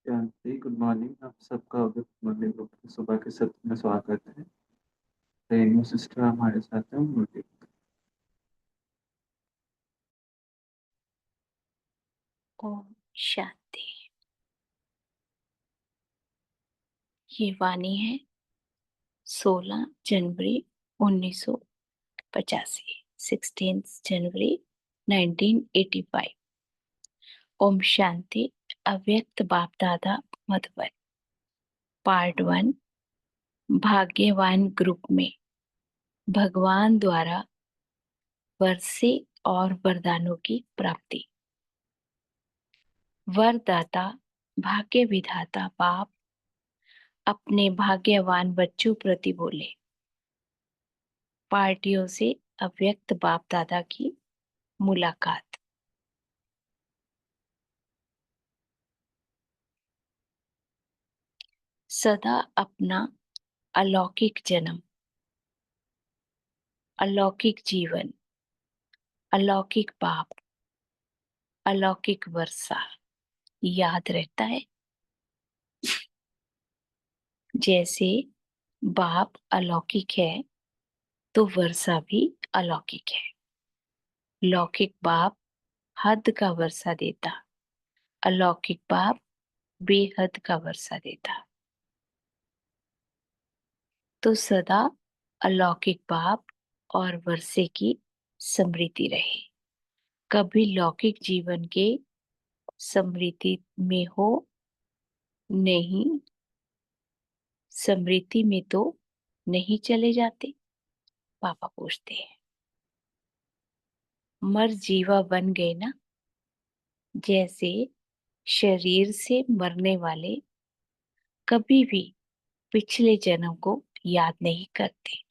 शांति, good morning. आप सबका good morning group के सुबह के सत्र में स्वागत है। रेनू सिस्टर हमारे साथ हैं, मुझे ओम शांति। ये वाणी है 16 जनवरी 1985, 16 जनवरी 1985। ओम शांति। अव्यक्त बाप दादा मधुबन, पार्ट 1। भाग्यवान ग्रुप में भगवान द्वारा वर्षे और वरदानों की प्राप्ति। वरदाता भाग्य विधाता बाप अपने भाग्यवान बच्चों प्रति बोले। पार्टियों से अव्यक्त बाप दादा की मुलाकात। सदा अपना अलौकिक जन्म, अलौकिक जीवन, अलौकिक बाप, अलौकिक वर्षा याद रहता है। जैसे बाप अलौकिक है तो वर्षा भी अलौकिक है। लौकिक बाप हद का वर्षा देता, अलौकिक बाप बेहद का वर्षा देता। तो सदा अलौकिक बाप और वर्षे की स्मृति रहे। कभी लौकिक जीवन के स्मृति में हो नहीं, स्मृति में तो नहीं चले जाते। पापा पूछते हैं, मर जीवा बन गए ना। जैसे शरीर से मरने वाले कभी भी पिछले जन्म को याद नहीं करते,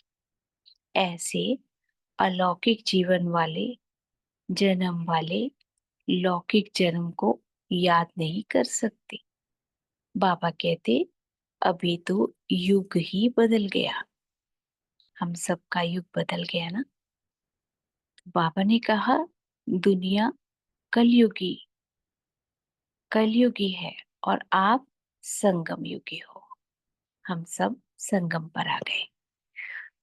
ऐसे अलौकिक जीवन वाले जन्म वाले लौकिक जन्म को याद नहीं कर सकते। बाबा कहते अभी तो युग ही बदल गया। हम सबका युग बदल गया ना। बाबा ने कहा दुनिया कलयुगी कलयुगी है और आप संगम युगी हो। हम सब संगम पर आ गए।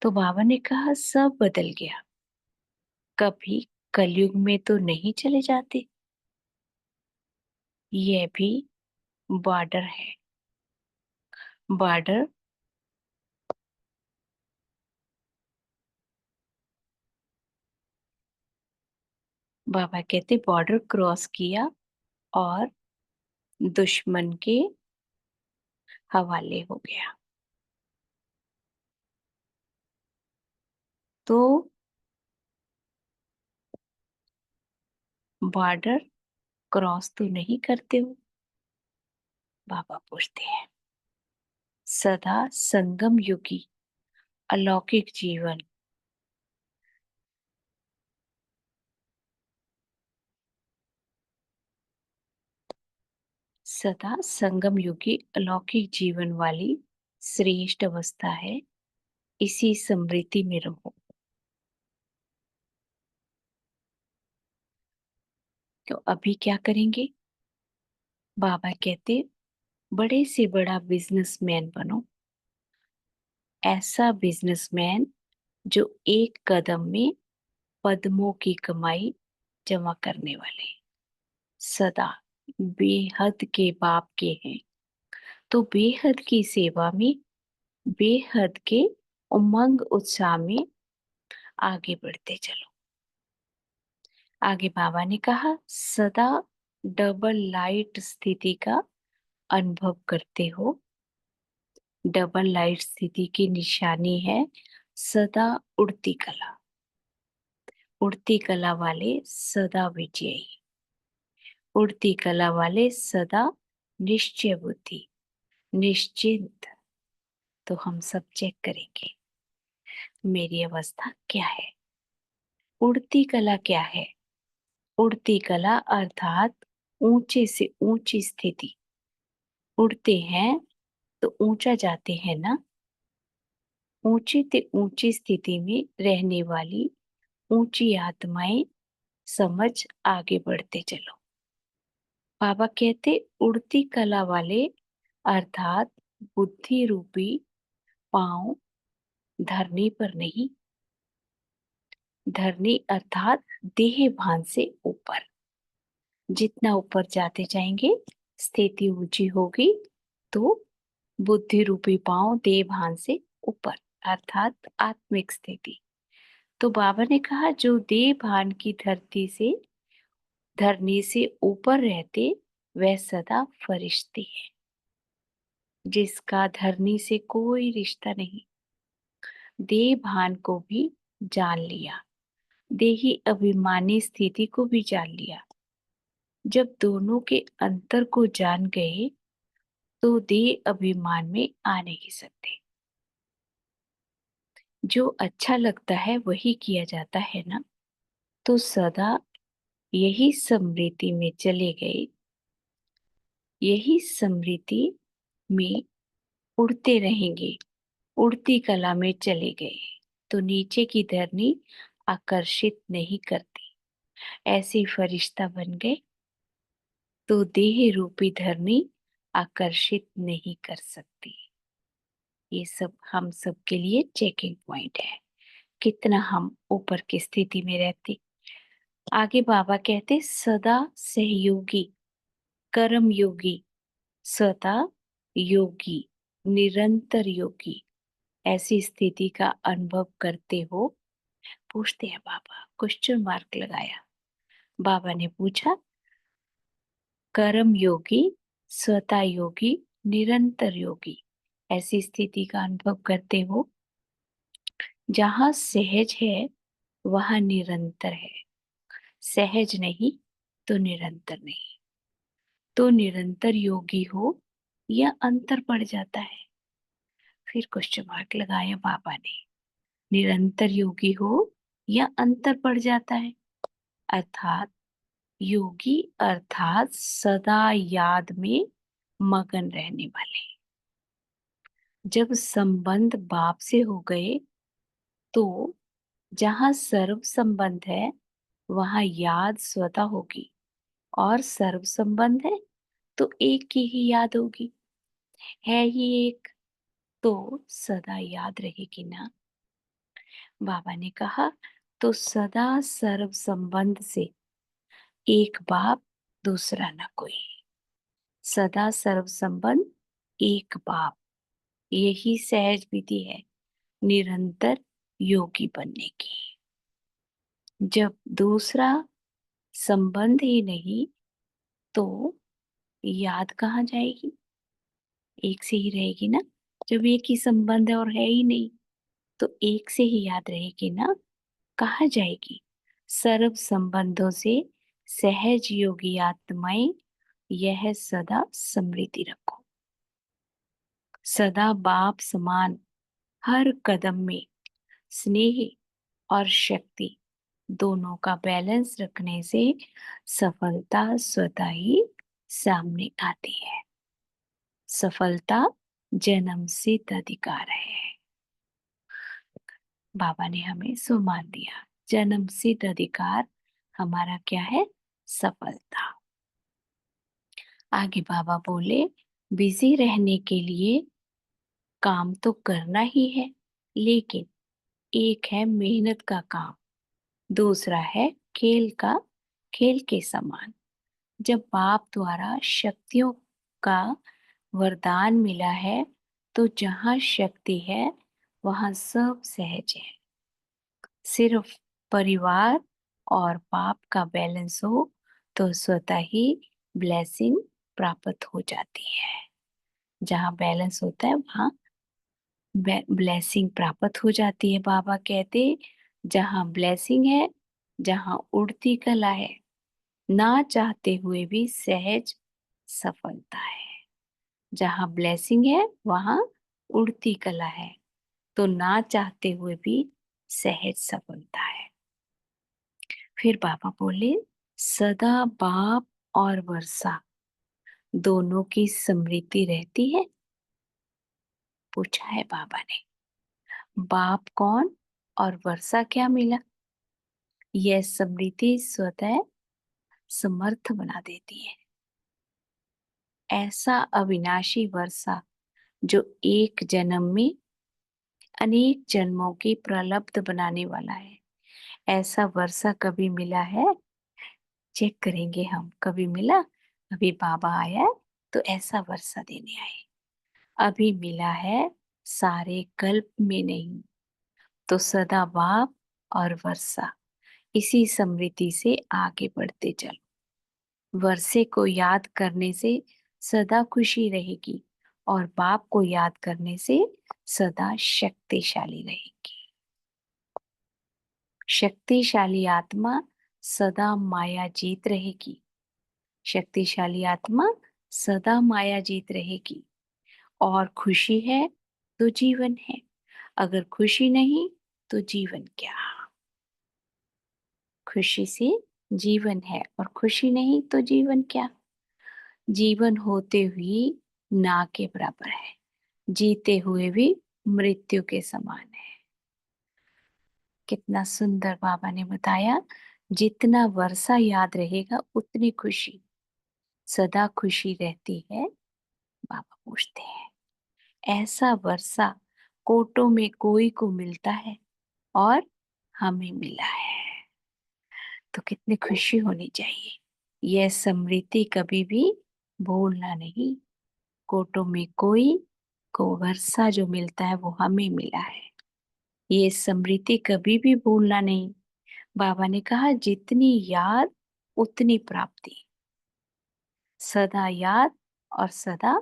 तो बाबा ने कहा सब बदल गया, कभी कलयुग में तो नहीं चले जाते। यह भी बॉर्डर है। बॉर्डर बाबा कहते बॉर्डर क्रॉस किया और दुश्मन के हवाले हो गया। तो बॉर्डर क्रॉस तो नहीं करते हो? बाबा पूछते हैं। सदा संगम युगी अलौकिक जीवन, सदा संगम युगी अलौकिक जीवन वाली श्रेष्ठ अवस्था है। इसी स्मृति में रहो। तो अभी क्या करेंगे? बाबा कहते बड़े से बड़ा बिजनेसमैन बनो। ऐसा बिजनेसमैन जो एक कदम में पद्मों की कमाई जमा करने वाले, सदा बेहद के बाप के हैं। तो बेहद की सेवा में, बेहद के उमंग उत्साह में आगे बढ़ते चलो। आगे बाबा ने कहा सदा डबल लाइट स्थिति का अनुभव करते हो। डबल लाइट स्थिति की निशानी है सदा उड़ती कला। उड़ती कला वाले सदा विजयी, उड़ती कला वाले सदा निश्चय बुद्धि, निश्चिंत। तो हम सब चेक करेंगे मेरी अवस्था क्या है। उड़ती कला क्या है? उड़ती कला अर्थात ऊंचे से ऊंची स्थिति। उड़ते हैं तो ऊंचा जाते हैं ना। ऊंची से ऊंची स्थिति में रहने वाली ऊंची आत्माएं समझ आगे बढ़ते चलो। बाबा कहते उड़ती कला वाले अर्थात बुद्धि रूपी पांव धरनी पर नहीं, धरनी अर्थात देह भान से ऊपर। जितना ऊपर जाते जाएंगे स्थिति ऊंची होगी, तो बुद्धि रूपी पांव देह भान से ऊपर अर्थात आत्मिक स्थिति। तो बाबा ने कहा जो देह भान की धरती से धरनी से ऊपर रहते वह सदा फरिश्ते है, जिसका धरनी से कोई रिश्ता नहीं। देह भान को भी जान लिया, देही अभिमानी स्थिति को भी जान लिया। जब दोनों के अंतर को जान गए तो देह अभिमान में आ नहीं सकते। जो अच्छा लगता है वही किया जाता है ना, तो सदा यही स्मृति में चले गए, यही स्मृति में उड़ते रहेंगे, उड़ती कला में चले गए तो नीचे की धरनी आकर्षित नहीं करती। ऐसे फरिश्ता बन गए तो देह रूपी धरनी आकर्षित नहीं कर सकती। ये सब हम सब के लिए चेकिंग पॉइंट है, कितना हम ऊपर की स्थिति में रहते। आगे बाबा कहते सदा सहयोगी, कर्म योगी, सदा योगी, निरंतर योगी, ऐसी स्थिति का अनुभव करते हो। पूछते हैं बाबा, क्वेश्चन मार्क लगाया। बाबा ने पूछा कर्म योगी, स्वता योगी, निरंतर योगी, ऐसी स्थिति का अनुभव करते हो। जहां सहज है वहां निरंतर है, सहज नहीं तो निरंतर नहीं। तो निरंतर योगी हो या अंतर पड़ जाता है। फिर क्वेश्चन मार्क लगाया बाबा ने, निरंतर योगी हो या अंतर पड़ जाता है। अर्थात योगी अर्थात सदा याद में मगन रहने वाले। जब संबंध बाप से हो गए तो जहां सर्व संबंध है वहां याद स्वतः होगी, और सर्व संबंध है तो एक की ही याद होगी, है ही एक, तो सदा याद रहेगी ना। बाबा ने कहा तो सदा सर्व संबंध से एक बाप दूसरा न कोई, सदा सर्व संबंध एक बाप, यही सहज विधि है निरंतर योगी बनने की। जब दूसरा संबंध ही नहीं तो याद कहाँ जाएगी, एक से ही रहेगी ना। जब एक ही संबंध है और है ही नहीं तो एक से ही याद रहेगी ना, कहाँ जाएगी। सर्व संबंधों से सहज योगी आत्माएं यह सदा स्मृति रखो। सदा बाप समान हर कदम में स्नेह और शक्ति दोनों का बैलेंस रखने से सफलता स्वतः ही सामने आती है। सफलता जन्म सिद्ध अधिकार है। बाबा ने हमें सुमान दिया, जन्म सिद्ध अधिकार हमारा क्या है, सफलता। आगे बाबा बोले बिजी रहने के लिए काम तो करना ही है, लेकिन एक है मेहनत का काम, दूसरा है खेल के समान। जब बाप द्वारा शक्तियों का वरदान मिला है तो जहाँ शक्ति है वहाँ सब सहज है। सिर्फ परिवार और पाप का बैलेंस हो तो स्वतः ही ब्लेसिंग प्राप्त हो जाती है। जहाँ बैलेंस होता है वहाँ ब्लेसिंग प्राप्त हो जाती है। बाबा कहते जहाँ ब्लेसिंग है, जहाँ उड़ती कला है, ना चाहते हुए भी सहज सफलता है। जहाँ ब्लेसिंग है वहाँ उड़ती कला है, तो ना चाहते हुए भी सहज सफलता है। फिर बाबा बोले सदा बाप और वर्षा दोनों की स्मृति रहती है। पूछा है बाबा ने, बाप कौन और वर्षा क्या मिला। यह स्मृति स्वतः समर्थ बना देती है। ऐसा अविनाशी वर्षा जो एक जन्म में अनेक जन्मों की प्रलब्ध बनाने वाला है। ऐसा वर्षा कभी मिला है? चेक करेंगे हम, कभी मिला? अभी बाबा आया है तो ऐसा वर्षा देने आए। अभी मिला है सारे कल्प में नहीं, तो सदा बाप और वर्षा, इसी स्मृति से आगे बढ़ते चलो। वर्षे को याद करने से सदा खुशी रहेगी और बाप को याद करने से सदा शक्तिशाली रहेगी। शक्तिशाली आत्मा सदा माया जीत रहेगी। शक्तिशाली आत्मा सदा माया जीत रहेगी। और खुशी है तो जीवन है, अगर खुशी नहीं तो जीवन क्या? खुशी से जीवन है और खुशी नहीं तो जीवन क्या? जीवन होते हुए ना के बराबर है, जीते हुए भी मृत्यु के समान है। कितना सुंदर बाबा ने बताया। जितना वर्षा याद रहेगा उतनी खुशी, सदा खुशी रहती है। बाबा पूछते हैं, ऐसा वर्षा कोटों में कोई को मिलता है और हमें मिला है, तो कितनी खुशी होनी चाहिए। यह स्मृति कभी भी भूलना नहीं। कोटों में कोई को वर्षा जो मिलता है वो हमें मिला है, ये स्मृति कभी भी भूलना नहीं। बाबा ने कहा जितनी याद उतनी प्राप्ति, सदा याद और सदा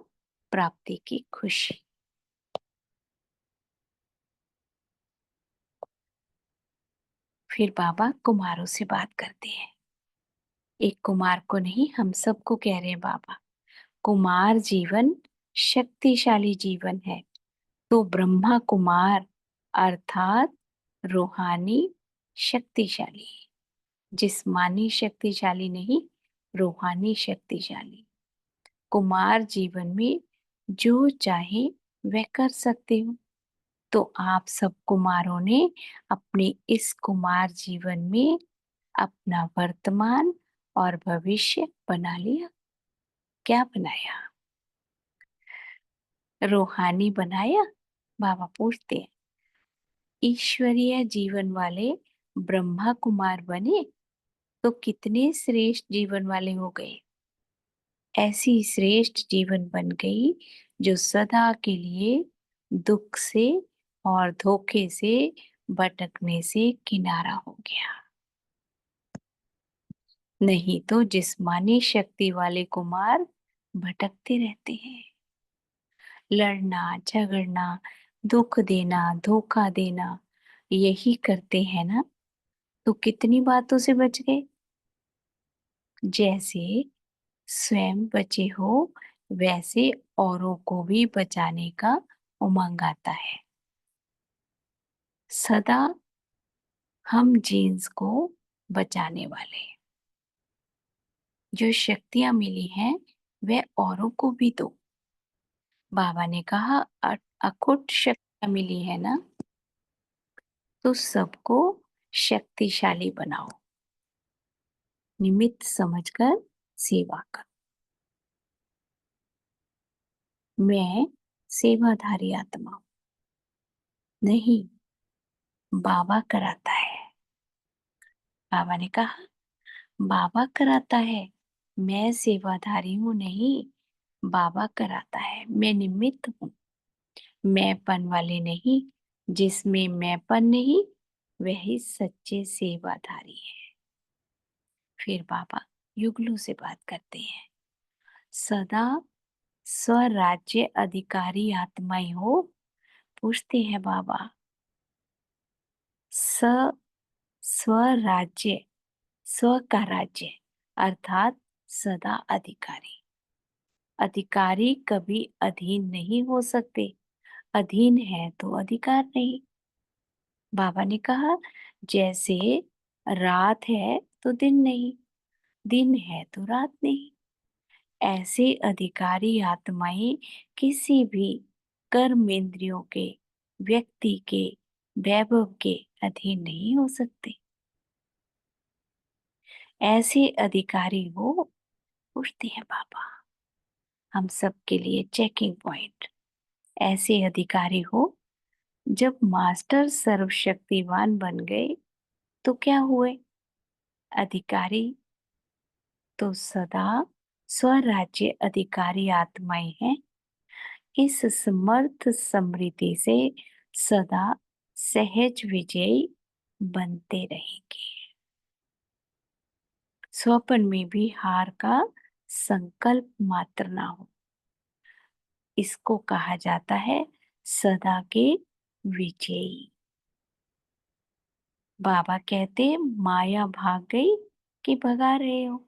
प्राप्ति की खुशी। फिर बाबा कुमारों से बात करते हैं। एक कुमार को नहीं, हम सबको कह रहे हैं बाबा। कुमार जीवन शक्तिशाली जीवन है, तो ब्रह्मा कुमार अर्थात रूहानी शक्तिशाली, जिस्मानी शक्तिशाली नहीं, रूहानी शक्तिशाली। कुमार जीवन में जो चाहे वह कर सकते हो। तो आप सब कुमारों ने अपने इस कुमार जीवन में अपना वर्तमान और भविष्य बना लिया। क्या बनाया? रूहानी बनाया? बाबा पूछते हैं। ईश्वरीय जीवन वाले ब्रह्मा कुमार बने तो कितने श्रेष्ठ जीवन वाले हो गए। ऐसी श्रेष्ठ जीवन बन गई जो सदा के लिए दुख से और धोखे से भटकने से किनारा हो गया। नहीं तो जिस्मानी शक्ति वाले कुमार भटकते रहते हैं। लड़ना झगड़ना, दुख देना, धोखा देना, यही करते हैं ना, तो कितनी बातों से बच गए। जैसे स्वयं बचे हो वैसे औरों को भी बचाने का उमंग आता है। सदा हम जीन्स को बचाने वाले, जो शक्तियां मिली हैं वह औरों को भी दो। बाबा ने कहा अखुट शक्तियां मिली है ना, तो सबको शक्तिशाली बनाओ, निमित्त समझकर सेवा करो। मैं सेवाधारी आत्मा हूं। नहीं, बाबा कराता है। बाबा ने कहा बाबा कराता है, मैं सेवाधारी हूं नहीं, बाबा कराता है, मैं निमित्त हूं। मैंपन वाले नहीं, जिसमें मैंपन नहीं वही सच्चे सेवाधारी है। फिर बाबा युगलों से बात करते हैं। सदा स्वराज्य अधिकारी आत्माएं हो? पूछते हैं बाबा। स स्वराज्य, स्व का राज्य अर्थात सदा अधिकारी। अधिकारी कभी अधीन नहीं हो सकते, अधीन है तो अधिकार नहीं। बाबा ने कहा जैसे रात है तो दिन नहीं, दिन है तो रात नहीं, ऐसे अधिकारी आत्माएं किसी भी कर्मेंद्रियों के व्यक्ति के वैभव के अधीन नहीं हो सकते। ऐसे अधिकारी वो, पूछते हैं बाबा। हम सबके लिए चेकिंग पॉइंट। ऐसे अधिकारी हो, जब मास्टर सर्वशक्तिवान बन गए तो क्या हुए? अधिकारी तो सदा स्वराज्य अधिकारी आत्माएं हैं। इस समर्थ समृद्धि से सदा सहज विजयी बनते रहेंगे। स्वप्न में भी हार का संकल्प मात्र ना हो। इसको कहा जाता है सदा के विजयी। बाबा कहते, माया भाग गई कि भगा रहे हो?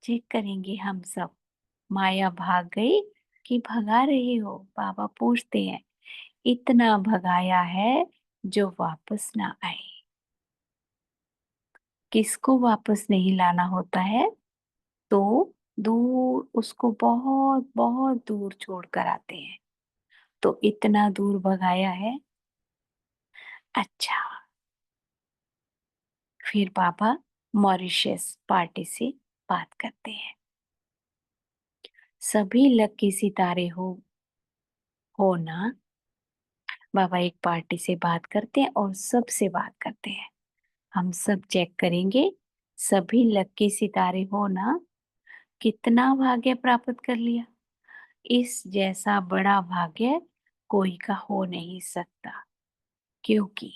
चेक करेंगे हम सब, माया भाग गई कि भगा रहे हो? बाबा पूछते हैं। इतना भगाया है जो वापस ना आए। किसको वापस नहीं लाना होता है? तो दूर, उसको बहुत बहुत दूर छोड़ कर आते हैं। तो इतना दूर भगाया है। अच्छा, फिर बाबा मॉरिशस पार्टी से बात करते हैं। सभी लकी सितारे हो ना। बाबा एक पार्टी से बात करते हैं और सबसे बात करते हैं। हम सब चेक करेंगे, सभी लकी सितारे हो ना। कितना भाग्य प्राप्त कर लिया। इस जैसा बड़ा भाग्य कोई का हो नहीं सकता, क्योंकि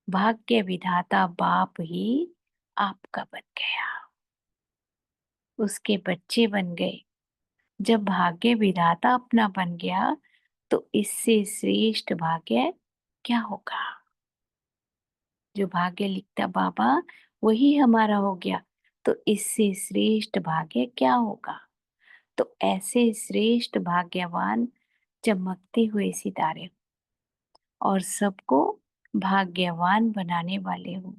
भाग्य विधाता बाप ही आपका बन गया, उसके बच्चे बन गए। जब भाग्य विधाता अपना बन गया तो इससे श्रेष्ठ भाग्य क्या होगा? जो भाग्य लिखता बाबा वही हमारा हो गया, तो इससे श्रेष्ठ भाग्य क्या होगा? तो ऐसे श्रेष्ठ भाग्यवान चमकते हुए सितारे और सबको भाग्यवान बनाने वाले हो।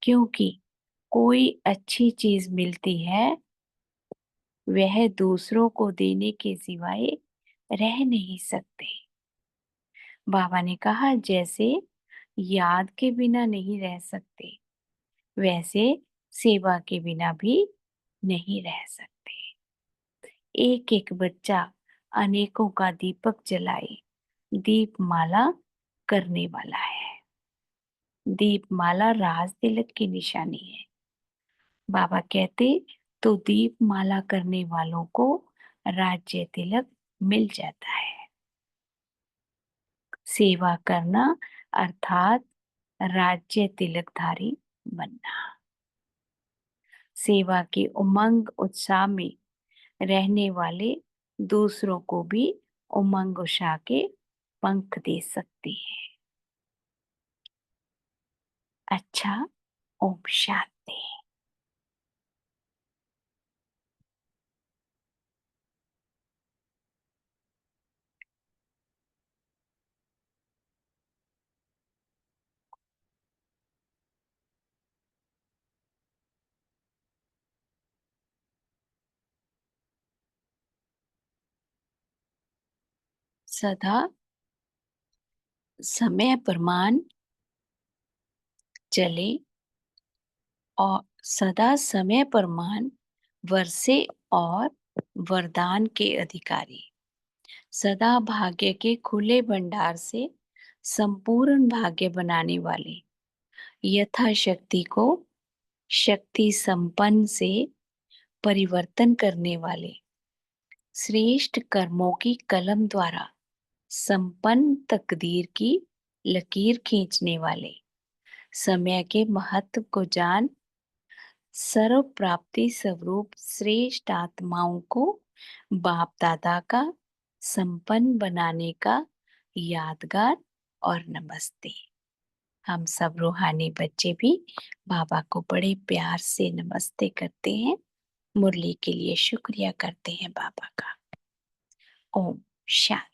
क्योंकि कोई अच्छी चीज मिलती है, वह दूसरों को देने के सिवाय रह नहीं सकते। बाबा ने कहा, जैसे याद के बिना नहीं रह सकते, वैसे सेवा के बिना भी नहीं रह सकते। एक एक बच्चा अनेकों का दीपक जलाए, दीपमाला करने वाला है। दीपमाला राज तिलक की निशानी है। बाबा कहते, तो दीपमाला करने वालों को राज्य तिलक मिल जाता है। सेवा करना अर्थात राज्य तिलकधारी बनना। सेवा के उमंग उत्साह में रहने वाले दूसरों को भी उमंग उत्साह के पंख दे सकती है। अच्छा, ओम शांति। सदा समय प्रमाण चले और सदा समय प्रमाण वर्षे और वरदान के अधिकारी, सदा भाग्य के खुले भंडार से संपूर्ण भाग्य बनाने वाले, यथाशक्ति को शक्ति संपन्न से परिवर्तन करने वाले, श्रेष्ठ कर्मों की कलम द्वारा संपन्न तकदीर की लकीर खींचने वाले, समय के महत्व को जान सर्व प्राप्ति स्वरूप श्रेष्ठ आत्माओं को बाप दादा का संपन्न बनाने का यादगार और नमस्ते। हम सब रूहानी बच्चे भी बाबा को बड़े प्यार से नमस्ते करते हैं। मुरली के लिए शुक्रिया करते हैं बाबा का। ओम शांति।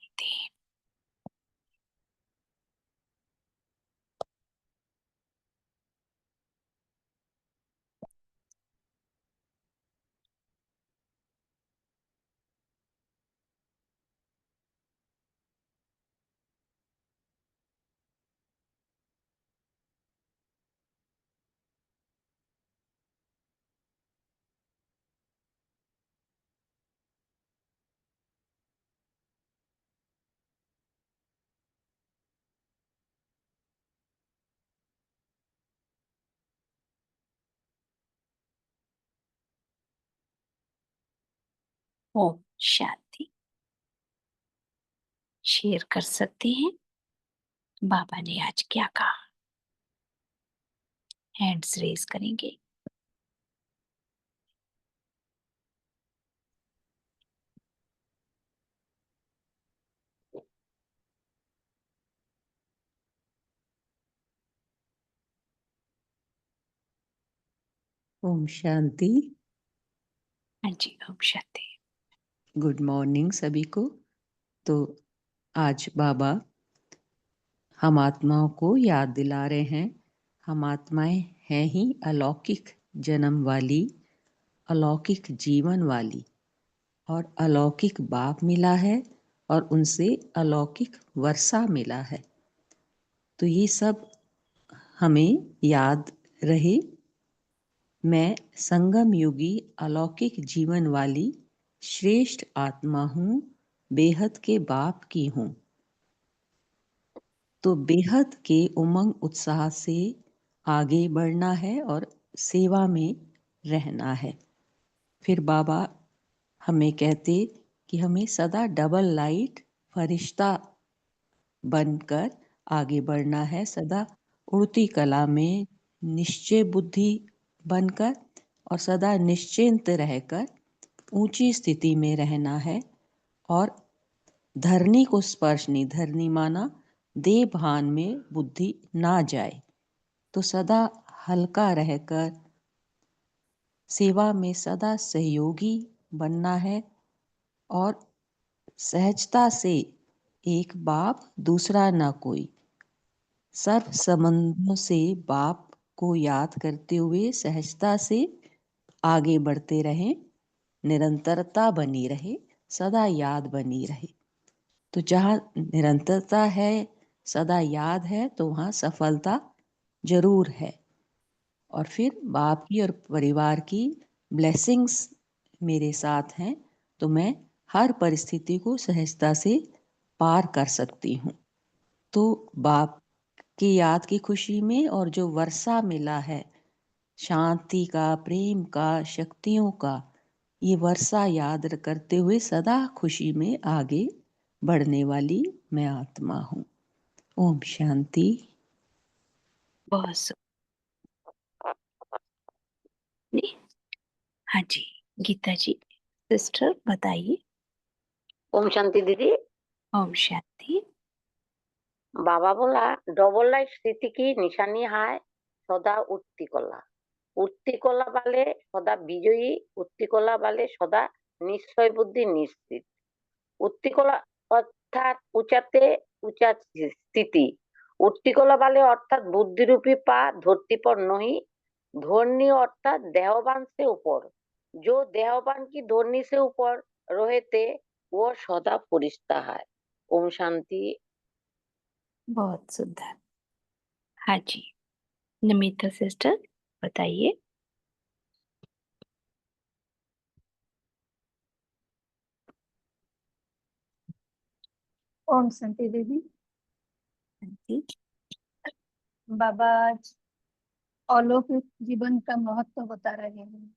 ओम शांति। शेयर कर सकते हैं बाबा ने आज क्या कहा? हैंड्स रेज करेंगे। ओम शांति। हाँ जी, ओम शांति। गुड मॉर्निंग सभी को। तो आज बाबा हम आत्माओं को याद दिला रहे हैं, हम आत्माएं हैं ही अलौकिक जन्म वाली, अलौकिक जीवन वाली, और अलौकिक बाप मिला है और उनसे अलौकिक वर्षा मिला है। तो ये सब हमें याद रहे। मैं संगम युगी अलौकिक जीवन वाली श्रेष्ठ आत्मा हूँ, बेहद के बाप की हूँ। तो बेहद के उमंग उत्साह से आगे बढ़ना है और सेवा में रहना है। फिर बाबा हमें कहते कि हमें सदा डबल लाइट फरिश्ता बनकर आगे बढ़ना है, सदा उड़ती कला में निश्चय बुद्धि बनकर और सदा निश्चिंत रहकर ऊंची स्थिति में रहना है। और धरनी को स्पर्श नहीं, धरनी माना देह भान में बुद्धि ना जाए। तो सदा हल्का रहकर सेवा में सदा सहयोगी बनना है और सहजता से एक बाप दूसरा ना कोई, सर्व संबंधों से बाप को याद करते हुए सहजता से आगे बढ़ते रहें। निरंतरता बनी रहे, सदा याद बनी रहे। तो जहाँ निरंतरता है, सदा याद है, तो वहाँ सफलता जरूर है। और फिर बाप की और परिवार की ब्लेसिंग्स मेरे साथ हैं, तो मैं हर परिस्थिति को सहजता से पार कर सकती हूँ। तो बाप की याद की खुशी में और जो वर्षा मिला है शांति का, प्रेम का, शक्तियों का, ये वर्षा याद करते हुए सदा खुशी में आगे बढ़ने वाली मैं आत्मा हूँ। ओम शांति। बहुत हाँ जी, गीता जी सिस्टर बताइए। ओम शांति दीदी। ओम शांति। बाबा बोला डबल लाइफ स्थिति की निशानी है सदा उठती कला। उठती कला वाले सदा विजयी, उठती कला वाले सदा निश्चय बुद्धि निश्चित। उठती कला अर्थात उचाते उचा स्थिति। उठती कला वाले अर्थात बुद्धि रूपी पा धरती पर नहीं, धरनी अर्थात देहवान से ऊपर। जो देहवान की धरनी से ऊपर रहते वो सदा फरिश्ता है। ओम शांति। बहुत सुंदर। हाँ जी, नमिता सिस्टर बताइए। ओम शांति दीदी। हाँ जी। बाबा आज अलौकिक जीवन का महत्व बता रहे हैं।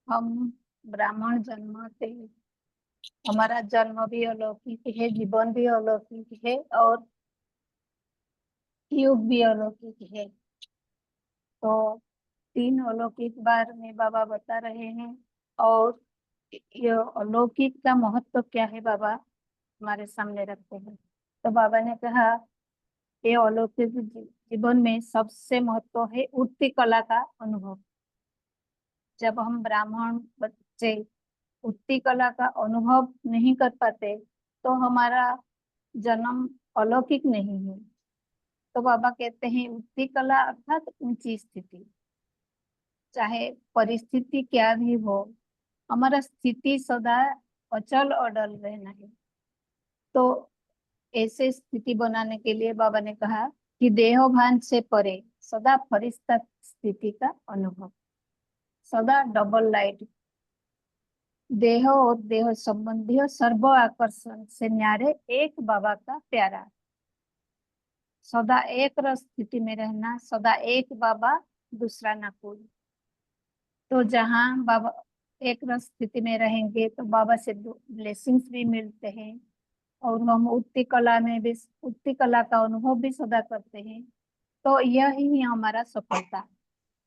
हम ब्राह्मण जन्म से, हमारा जन्म भी अलौकिक है, जीवन भी अलौकिक है और युग भी अलौकिक है। तो तीन अलौकिक बार में बाबा बता रहे हैं और ये अलौकिक का महत्व क्या है बाबा हमारे सामने रखते हैं। तो बाबा ने कहा ये अलौकिक जीवन में सबसे महत्व है उठती कला का अनुभव। जब हम ब्राह्मण बच्चे उठती कला का अनुभव नहीं कर पाते तो हमारा जन्म अलौकिक नहीं है। तो बाबा कहते हैं उठती कला अर्थात ऊंची स्थिति। चाहे परिस्थिति क्या भी हो, हमारा स्थिति सदा अचल अडल रहना है। तो ऐसे स्थिति बनाने के लिए बाबा ने कहा कि देहभान से परे सदा फरिश्ता स्थिति का अनुभव, सदा डबल लाइट, देह और देह संबंधी और सर्व आकर्षण से न्यारे एक बाबा का प्यारा, सदा एक रस स्थिति में रहना, सदा एक बाबा दूसरा ना कोई। तो जहाँ बाबा एक रस स्थिति में रहेंगे तो बाबा से ब्लेसिंग्स भी मिलते हैं, और हम उठती कला में भी, उठती कला का अनुभव भी सदा करते हैं। तो यही हमारा सफलता,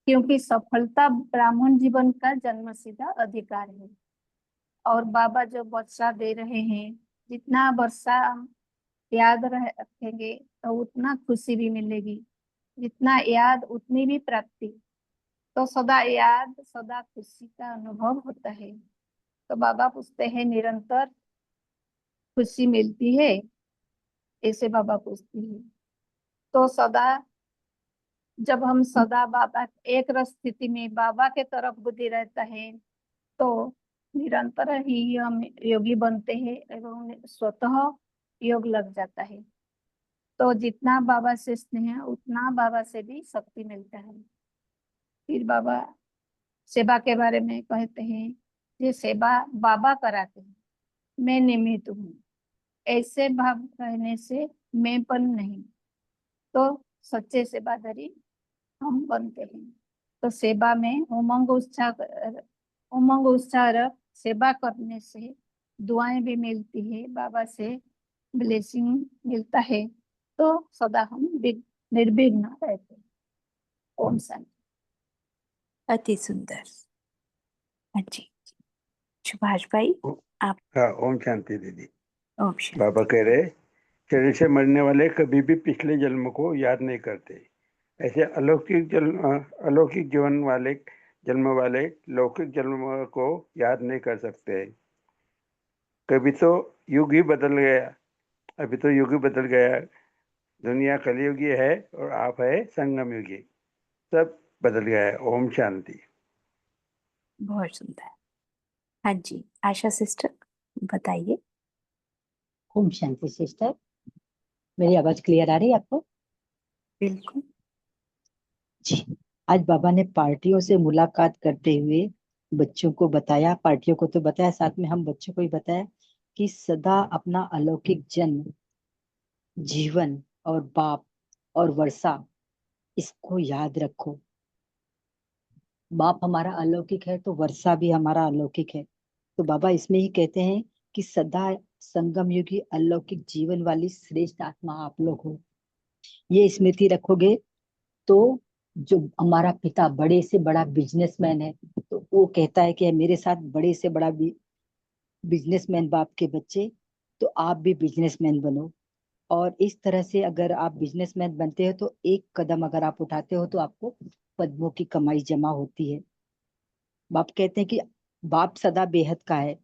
क्योंकि सफलता ब्राह्मण जीवन का जन्मसिद्ध अधिकार है। और बाबा जो वर्षा दे रहे हैं, जितना वर्षा हम याद रखेंगे तो उतना खुशी भी मिलेगी, जितना याद उतनी भी प्राप्ति। तो सदा याद, सदा खुशी का अनुभव होता है। तो बाबा पूछते हैं निरंतर खुशी मिलती है, ऐसे बाबा पूछती है। तो सदा, जब हम सदा बाबा एक रस स्थिति में बाबा के तरफ बुद्धि रहता है, तो निरंतर ही हम योगी बनते हैं एवं स्वतः योग लग जाता है। तो जितना बाबा से स्नेह, उतना बाबा से भी शक्ति मिलता है। फिर बाबा सेवा के बारे में कहते हैं, ये सेवा बाबा कराते हैं, मैं निमित्त हूँ। ऐसे भाव रहने से मैंपन नहीं, तो सच्चे सेवादारी हम बनते हैं। तो सेवा में उमंग उत्साह सेवा करने से दुआएं भी मिलती है, बाबा से ब्लेसिंग मिलता है। तो सदा हम निर्विघ्न रहते हैं। ओम शांति। अति सुंदर। हाँ जी, सुभाष भाई आप। हाँ, ओम शांति दीदी। ओम शांति। बाबा कह रहे, शरीर से मरने वाले कभी भी पिछले जन्म को याद नहीं करते। ऐसे अलौकिक जन्म वाले लौकिक जन्म को याद नहीं कर सकते। कभी तो युग ही बदल गया, अभी तो युग ही बदल गया। दुनिया कलयुगी है और आप है संगम युगी। सब बदल गया है। ओम शांति। बहुत सुंदर। हाँ जी, आशा सिस्टर बताइए। ओम शांति सिस्टर, मेरी आवाज क्लियर आ रही है आपको? बिल्कुल जी। आज बाबा ने पार्टियों से मुलाकात करते हुए बच्चों को बताया, पार्टियों को तो बताया, साथ में हम बच्चों को भी बताया कि सदा अपना अलौकिक जन्म, जीवन और बाप और वर्षा, इसको याद रखो। बाप हमारा अलौकिक है तो वर्षा भी हमारा अलौकिक है। तो बाबा इसमें ही कहते हैं कि सदा संगम युगी अलौकिक जीवन वाली श्रेष्ठ आत्मा आप लोग हो। ये स्मृति रखोगे तो जो हमारा पिता बड़े से बड़ा बिजनेसमैन है, तो वो कहता है कि मेरे साथ बड़े से बड़ा बिजनेसमैन बाप के बच्चे, तो आप भी बिजनेसमैन बनो। और इस तरह से अगर आप बिजनेसमैन बनते हो तो एक कदम अगर आप उठाते हो तो आपको पद्मों की कमाई जमा होती है। बाप कहते हैं कि बाप सदा बेहद का है,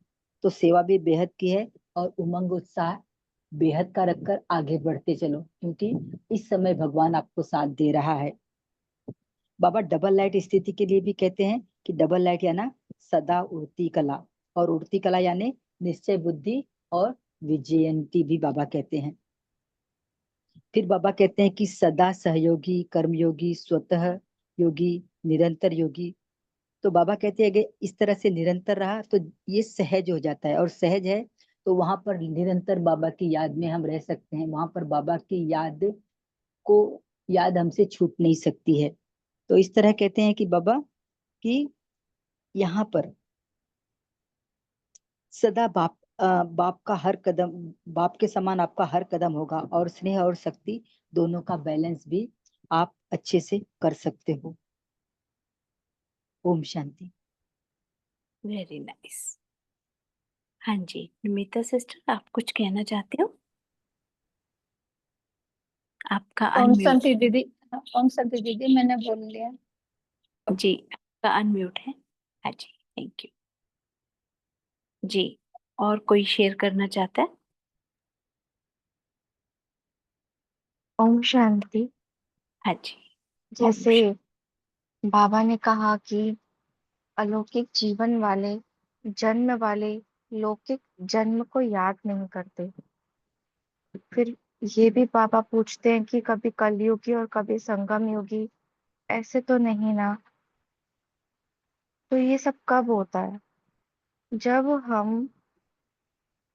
तो सेवा भी बेहद की है, और उमंग उत्साह बेहद का रखकर आगे बढ़ते चलो, क्योंकि इस समय भगवान आपको साथ दे रहा है। बाबा डबल लाइट स्थिति के लिए भी कहते हैं कि डबल लाइट यानी सदा उड़ती कला, और उड़ती कला यानी निश्चय बुद्धि और विजयंती भी बाबा कहते हैं। फिर बाबा कहते हैं कि सदा सहयोगी, कर्मयोगी, स्वतः योगी, निरंतर योगी। तो बाबा कहते हैं कि इस तरह से निरंतर रहा तो ये सहज हो जाता है, और सहज है तो वहां पर निरंतर बाबा की याद में हम रह सकते हैं। वहां पर बाबा की याद हमसे छूट नहीं सकती है। तो इस तरह कहते हैं कि बाबा कि यहाँ पर सदा बाप का हर कदम, बाप के समान आपका हर कदम होगा, और स्नेह और शक्ति दोनों का बैलेंस भी आप अच्छे से कर सकते हो। ओम शांति। Very nice. हाँ जी, निमिता सिस्टर आप कुछ कहना चाहते हो? आपका ओम अनम्यूट। शांति दीदी। ओम शांति दीदी, मैंने बोल लिया। जी, आपका अनम्यूट है। हाँ जी, थैंक यू जी। और कोई शेयर करना चाहता है? ओम शांति। हाँ जी। जैसे बाबा ने कहा कि अलौकिक जीवन वाले, जन्म वाले लौकिक जन्म को याद नहीं करते। फिर ये भी बाबा पूछते हैं कि कभी कलयुगी और कभी संगम युगी, ऐसे तो नहीं ना? तो ये सब कब होता है? जब हम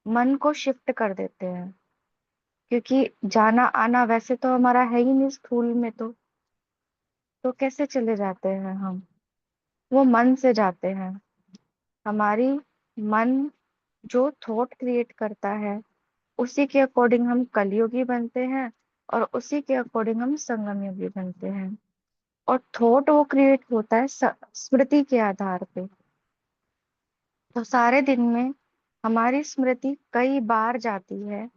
मन को शिफ्ट कर देते हैं, क्योंकि जाना आना वैसे तो हमारा है ही नहीं स्थूल में, तो कैसे चले जाते हैं हम? वो मन से जाते हैं। हमारी मन जो थॉट क्रिएट करता है उसी के अकॉर्डिंग हम कलयुगी बनते हैं और उसी के अकॉर्डिंग हम संगम युगी बनते हैं। और थॉट वो क्रिएट होता है स्मृति के आधार पे। तो सारे दिन में हमारी स्मृति कई बार जाती है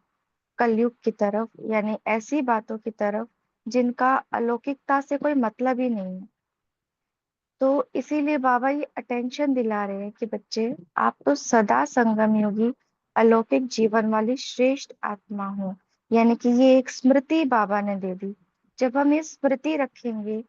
कलयुग की तरफ, यानी ऐसी बातों की तरफ जिनका अलौकिकता से कोई मतलब ही नहीं है। तो इसीलिए बाबा ये अटेंशन दिला रहे हैं कि बच्चे, आप तो सदा संगम योगी अलौकिक जीवन वाली श्रेष्ठ आत्मा हो। यानी कि ये एक स्मृति बाबा ने दे दी। जब हम ये स्मृति रखेंगे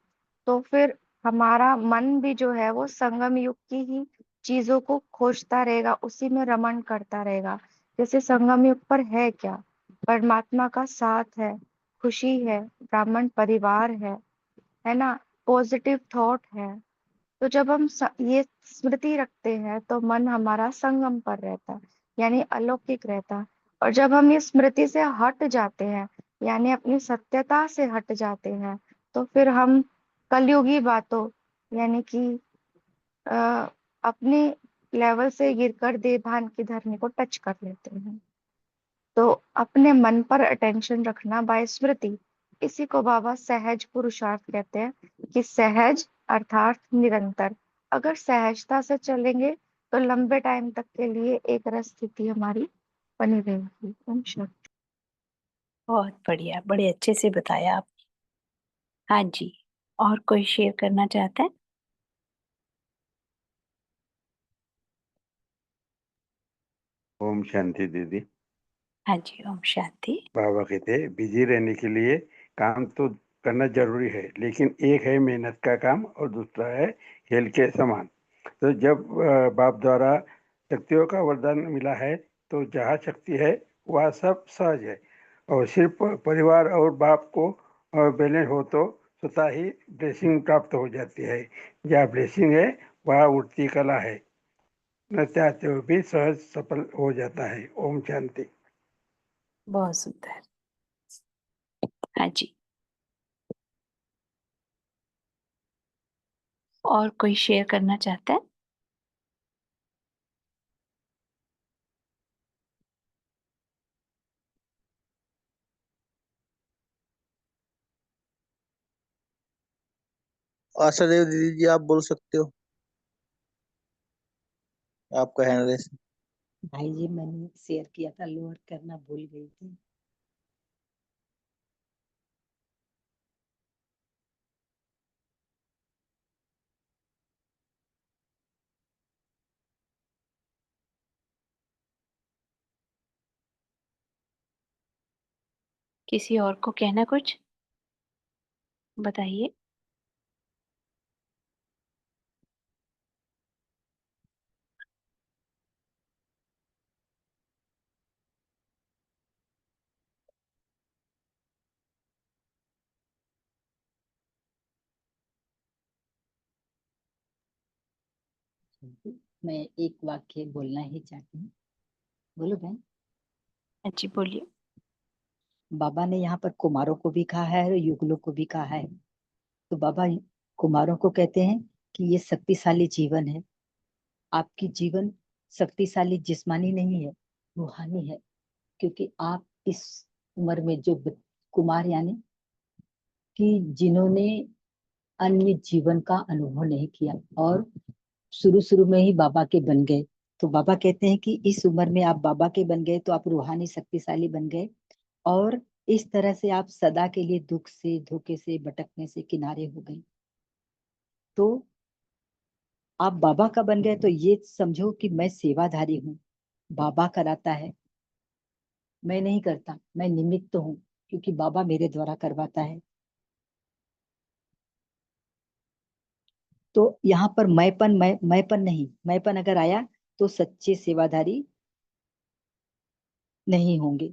तो फिर हमारा मन भी जो है वो संगम युग की ही चीजों को खोजता रहेगा, उसी में रमण करता रहेगा। जैसे संगम युग पर है क्या? परमात्मा का साथ है, खुशी है, ब्राह्मण परिवार है ना, पॉजिटिव थॉट है। तो जब हम ये स्मृति रखते हैं तो मन हमारा संगम पर रहता है, यानी अलौकिक रहता है। और जब हम ये स्मृति से हट जाते हैं, यानी अपनी सत्यता से हट जाते हैं, तो फिर हम कलयुगी बातों, यानी कि अ, अपने लेवल से गिरकर देवभान की धरनी को टच कर लेते हैं। तो अपने मन पर अटेंशन रखना बाय स्मृति, इसी को बाबा सहज पुरुषार्थ कहते हैं। कि सहज अर्थात निरंतर, अगर सहजता से चलेंगे तो लंबे टाइम तक के लिए एक रस स्थिति हमारी बनी रहेगी। ओम शांति। बहुत बढ़िया, बड़े अच्छे से बताया आप। हाँ जी, और कोई शेयर करना चाहता है? ओम शांति दीदी। हाँ जी, ओम शांति। बाबा कहते हैं बिजी रहने के लिए काम तो करना जरूरी है, लेकिन एक है मेहनत का काम और दूसरा है खेल के समान। तो जब बाप द्वारा शक्तियों का वरदान मिला है तो जहाँ शक्ति है वह सब सहज है, और सिर्फ परिवार और बाप को बैलेंस हो तो स्वतः ही ब्लेसिंग प्राप्त हो जाती है। जहाँ ब्लेसिंग है वहाँ उठती कला है, न चाहते हुए भी सहज सफल हो जाता है। ओम शांति। बहुत सुंदर। हाँ जी, और कोई शेयर करना चाहता है? आशा देव दीदी जी, आप बोल सकते हो, आपका हैंड रेस। भाई जी मैंने शेयर किया था, लोअर करना भूल गई थी। किसी और को कहना कुछ? बताइए। मैं एक वाक्य बोलना ही चाहती हूँ। बोलो बहन। हाँ जी, बोलिए। बाबा ने यहाँ पर कुमारों को भी कहा है और युगलों को भी कहा है। तो बाबा कुमारों को कहते हैं कि ये शक्तिशाली जीवन है। आपकी जीवन शक्तिशाली जिस्मानी नहीं है, रूहानी है। क्योंकि आप इस उम्र में जो कुमार यानी कि जिन्होंने अन्य जीवन का अनुभव नहीं किया और शुरू शुरू में ही बाबा के बन गए, तो बाबा कहते हैं कि इस उम्र में आप बाबा के बन गए तो आप रूहानी शक्तिशाली बन गए। और इस तरह से आप सदा के लिए दुख से, धोखे से, भटकने से किनारे हो गए। तो आप बाबा का बन गए तो ये समझो कि मैं सेवाधारी हूँ। बाबा कराता है, मैं नहीं करता, मैं निमित्त हूँ, क्योंकि बाबा मेरे द्वारा करवाता है। तो यहाँ पर मैंपन नहीं, मैंपन अगर आया तो सच्चे सेवाधारी नहीं होंगे।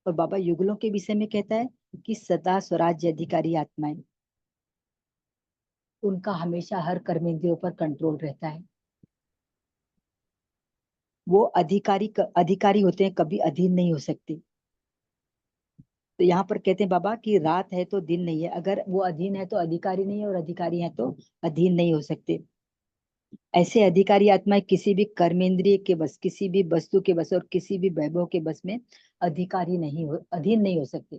और बाबा युगलों के विषय में कहता है कि सदा स्वराज्य अधिकारी आत्माएं, उनका हमेशा हर कर्मेंद्रियों पर कंट्रोल रहता है। वो अधिकारी होते हैं, कभी अधीन नहीं हो सकते। तो यहाँ पर कहते हैं बाबा कि रात है तो दिन नहीं है। अगर वो अधीन है तो अधिकारी नहीं है, और अधिकारी है तो अधीन नहीं हो सकते। ऐसे अधिकारी आत्माएं किसी भी कर्मेंद्रिय के बस, किसी भी वस्तु के बस और किसी भी वैभव के बस में अधीन नहीं हो सकते।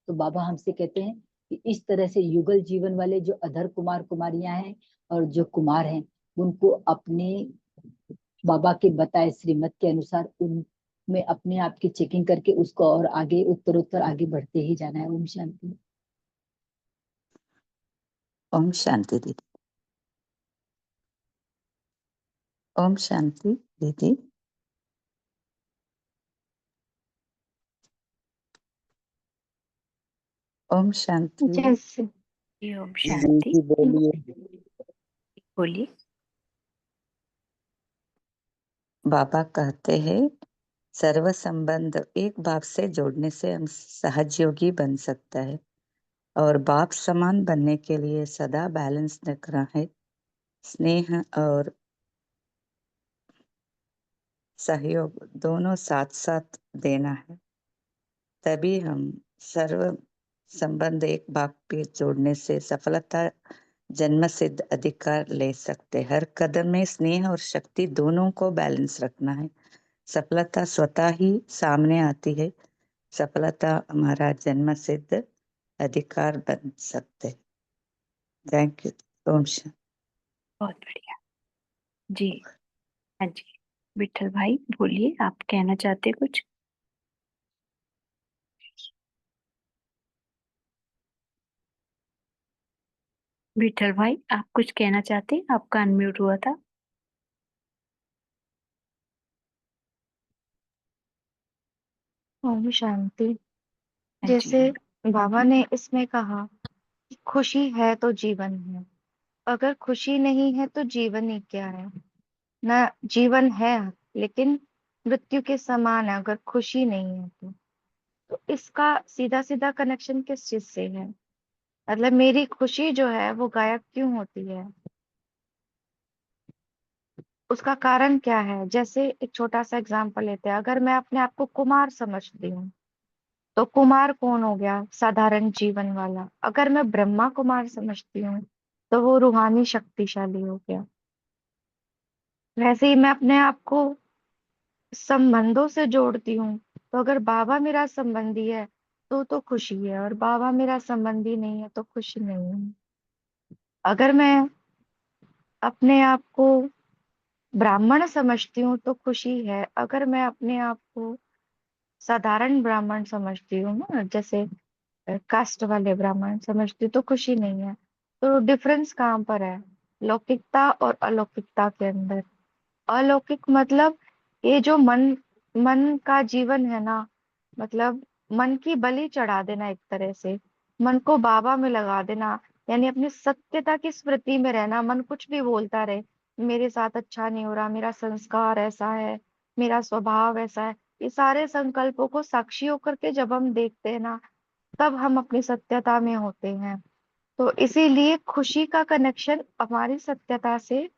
तो बाबा हमसे कहते हैं कि इस तरह से युगल जीवन वाले जो अधर कुमार कुमारियां हैं और जो कुमार हैं, उनको अपने बाबा के बताए श्रीमत के अनुसार उनमें अपने आप की चेकिंग करके उसको और आगे उत्तरोत्तर आगे बढ़ते ही जाना है। ओम शांति। ओम शांति दीदी। ओम शांति दीदी। ओम शांति। जैसे जी ओम जी शांति। जी बोलिए। बोलिए। बाबा कहते हैं सर्व संबंध एक बाप से जोड़ने से हम सहयोगी बन सकता है और बाप समान बनने के लिए सदा बैलेंस रखना है, स्नेह और सहयोग दोनों साथ साथ देना है, तभी हम सर्व संबंध एक बाप पे जोड़ने से सफलता जन्म सिद्ध अधिकार ले सकते। हर कदम में स्नेह और शक्ति दोनों को बैलेंस रखना है, सफलता स्वतः ही सामने आती है, सफलता हमारा जन्म सिद्ध अधिकार बन सकते। Thank you. ओम शांति। बहुत बढ़िया जी। हाँ जी विठल भाई बोलिए, आप कहना चाहते हैं कुछ? विठल भाई आप कुछ कहना चाहते हैं? आपका अनम्यूट हुआ था। ओम शांति। हाँ जी। जैसे बाबा ने इसमें कहा कि खुशी है तो जीवन है, अगर खुशी नहीं है तो जीवन ही क्या है। ना जीवन है लेकिन मृत्यु के समान है अगर खुशी नहीं है तो इसका सीधा सीधा कनेक्शन किस चीज से है? मतलब मेरी खुशी जो है वो गायब क्यों होती है, उसका कारण क्या है? जैसे एक छोटा सा एग्जांपल लेते हैं, अगर मैं अपने आप को कुमार समझती हूँ तो कुमार कौन हो गया? साधारण जीवन वाला। अगर मैं ब्रह्मा कुमार समझती हूँ तो वो रूहानी शक्तिशाली हो गया। वैसे ही मैं अपने आप को संबंधों से जोड़ती हूँ, तो अगर बाबा मेरा संबंधी है तो खुशी है, और बाबा मेरा संबंधी नहीं है तो खुशी नहीं है। अगर मैं अपने आप को ब्राह्मण समझती हूँ तो खुशी है, अगर मैं अपने आप को साधारण ब्राह्मण समझती हूँ ना, जैसे कास्ट वाले ब्राह्मण समझती हूँ तो खुशी नहीं है। तो डिफरेंस कहाँ पर है? लौकिकता और अलौकिकता के अंदर। अलौकिक मतलब ये जो मन मन का जीवन है ना, मतलब मन की बलि चढ़ा देना, एक तरह से मन को बाबा में लगा देना, यानी अपनी सत्यता की स्मृति में रहना। मन कुछ भी बोलता रहे, मेरे साथ अच्छा नहीं हो रहा, मेरा संस्कार ऐसा है, मेरा स्वभाव ऐसा है, ये सारे संकल्पों को साक्षी होकर के जब हम देखते हैं ना, तब हम अपनी सत्यता में होते हैं। तो इसीलिए खुशी का कनेक्शन हमारी सत्यता से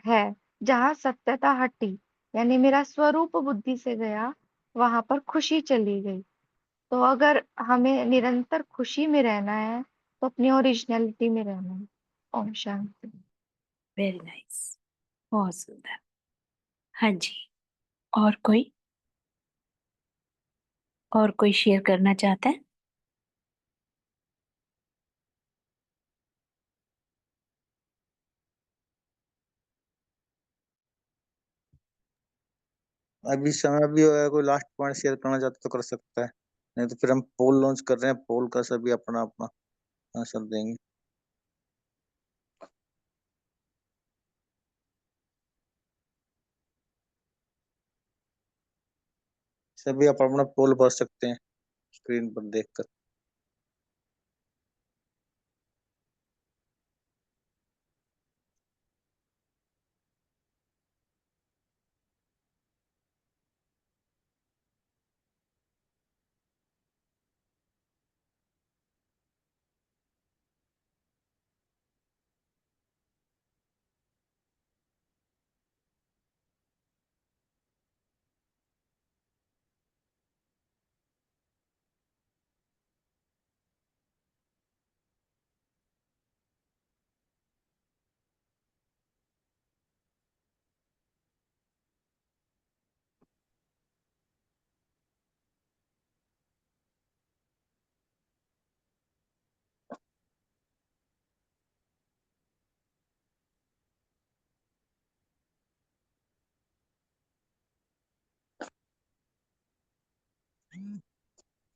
है। जहाँ सत्यता हटी, यानी मेरा स्वरूप बुद्धि से गया, वहां पर खुशी चली गई। तो अगर हमें निरंतर खुशी में रहना है तो अपनी ओरिजिनलिटी में रहना है। ओम शांति। वेरी नाइस, बहुत सुंदर। हाँ जी, और कोई शेयर करना चाहता है? अभी समय भी होगा, कोई लास्ट पॉइंट शेयर करना चाहते तो कर सकता है, नहीं तो फिर हम पोल लॉन्च कर रहे हैं, पोल का सभी अपना अपना आंसर देंगे। सभी अपना अपना पोल भर सकते हैं स्क्रीन पर देखकर।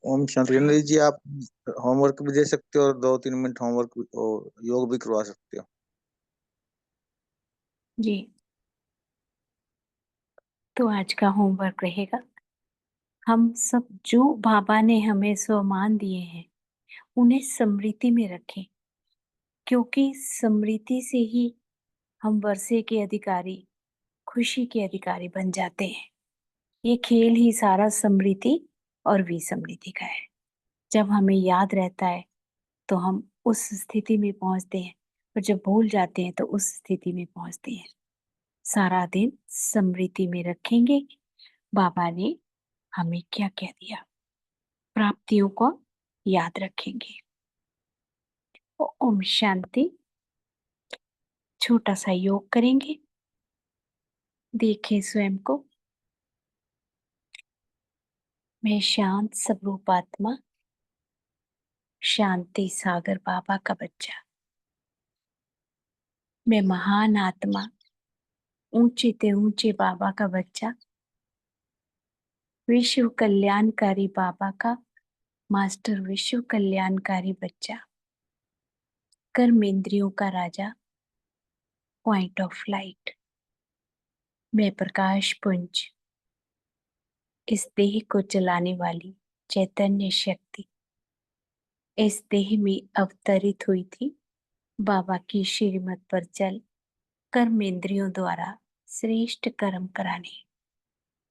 ओम शांति। रणवीर जी, आप होमवर्क भी दे सकते हो और 2-3 मिनट होमवर्क और योग भी करवा सकते हो। जी, तो आज का होमवर्क रहेगा, हम सब जो बाबा ने हमें सम्मान दिए हैं उन्हें स्मृति में रखें, क्योंकि स्मृति से ही हम वर्षे के अधिकारी, खुशी के अधिकारी बन जाते हैं। ये खेल ही सारा स्मृति और विस्मृति का है। जब हमें याद रहता है तो हम उस स्थिति में पहुंचते हैं, और जब भूल जाते हैं तो उस स्थिति में पहुंचते हैं। सारा दिन स्मृति में रखेंगे बाबा ने हमें क्या कह दिया, प्राप्तियों को याद रखेंगे। ओम शांति। छोटा सा योग करेंगे। देखें स्वयं को, मैं शांत स्वरूप आत्मा, शांति सागर बाबा का बच्चा। मैं महान आत्मा, ऊंचे ते ऊंचे बाबा का बच्चा, विश्व कल्याणकारी बाबा का मास्टर, विश्व कल्याणकारी बच्चा, कर्मेंद्रियों का राजा, पॉइंट ऑफ लाइट। मैं प्रकाश पुंज, इस देह को चलाने वाली चैतन्य शक्ति इस देह में अवतरित हुई थी। बाबा की श्रीमत पर चल कर्मेंद्रियों द्वारा श्रेष्ठ कर्म कराने।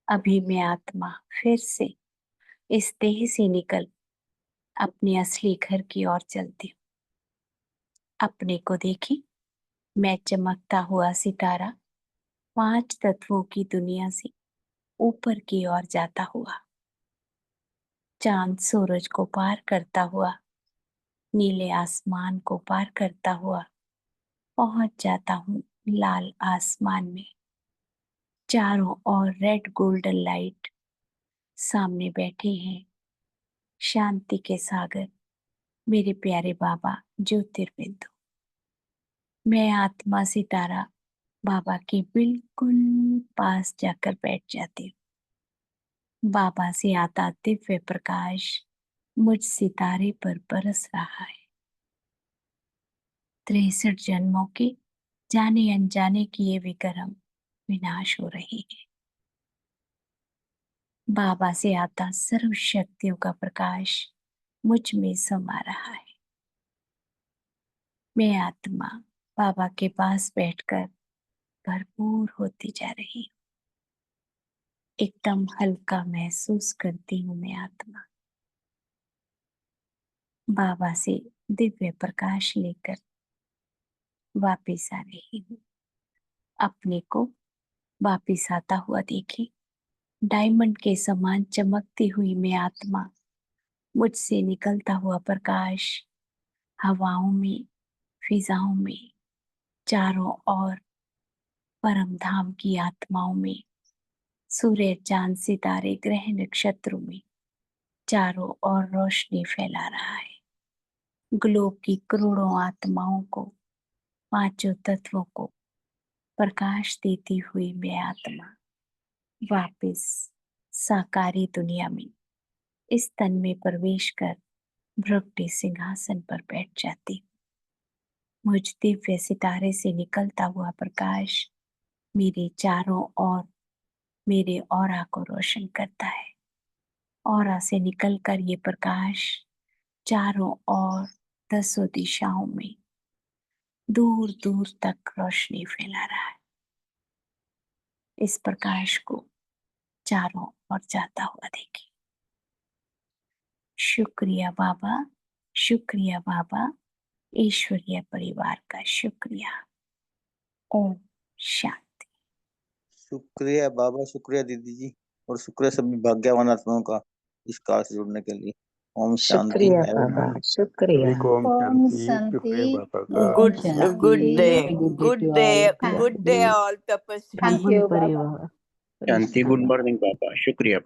अभी मैं आत्मा फिर से इस देह से निकल अपने असली घर की ओर चलती हूँ। अपने को देखी, मैं चमकता हुआ सितारा 5 तत्वों की दुनिया से ऊपर की ओर जाता हुआ, चांद सूरज को पार करता हुआ, नीले आसमान को पार करता हुआ पहुंच जाता हूँ लाल आसमान में। चारों ओर रेड गोल्डन लाइट, सामने बैठे हैं शांति के सागर मेरे प्यारे बाबा ज्योतिर्बिंदु। मैं आत्मा सितारा बाबा के बिल्कुल पास जाकर बैठ जाती हूँ। बाबा से आता दिव्य प्रकाश मुझ सितारे पर बरस रहा है। 63 जन्मों के जाने अनजाने किए विक्रम विनाश हो रहे हैं। बाबा से आता सर्व शक्तियों का प्रकाश मुझ में समा रहा है। मैं आत्मा बाबा के पास बैठकर भरपूर होती जा रही हूँ। एकदम हल्का महसूस करती हूँ मैं आत्मा। बाबा से दिव्य प्रकाश लेकर वापिस आ रही हूँ। अपने को वापिस आता हुआ देखी। डायमंड के समान चमकती हुई मैं आत्मा, मुझसे निकलता हुआ प्रकाश हवाओं में, फिजाओं में, चारों ओर परम धाम की आत्माओं में, सूर्य चांद सितारे ग्रह नक्षत्रों में चारों ओर रोशनी फैला रहा है। ग्लोब की करोड़ों आत्माओं को, 5 तत्वों को प्रकाश देती हुई मैं आत्मा वापिस साकारी दुनिया में इस तन में प्रवेश कर भ्रगटी सिंहासन पर बैठ जाती हूँ। मुझ दिव्य सितारे से निकलता हुआ प्रकाश मेरे चारों ओर मेरे ऑरा को रोशन करता है। ऑरा से निकलकर ये प्रकाश चारों ओर 10 दिशाओं में दूर दूर तक रोशनी फैला रहा है। इस प्रकाश को चारों ओर जाता हुआ देखिए। शुक्रिया बाबा, शुक्रिया बाबा, ईश्वरीय परिवार का शुक्रिया। ओम शांति। शुक्रिया बाबा, शुक्रिया दीदी जी, और शुक्रिया सभी भाग्यवान आत्माओं का इस काल से जुड़ने के लिए। ओम शांति। शुक्रिया है बाबा, शुक्रिया। सभी को ओम ओम शांति। शांति। शुक्रिया बाबा का। ओम Good, Shanti. good day, Good day good to day, all. good day all, Tapaswi. Thank you, Baba. परिवार। शांति, गुड मॉर्निंग बाबा, शुक्रिया बाबा।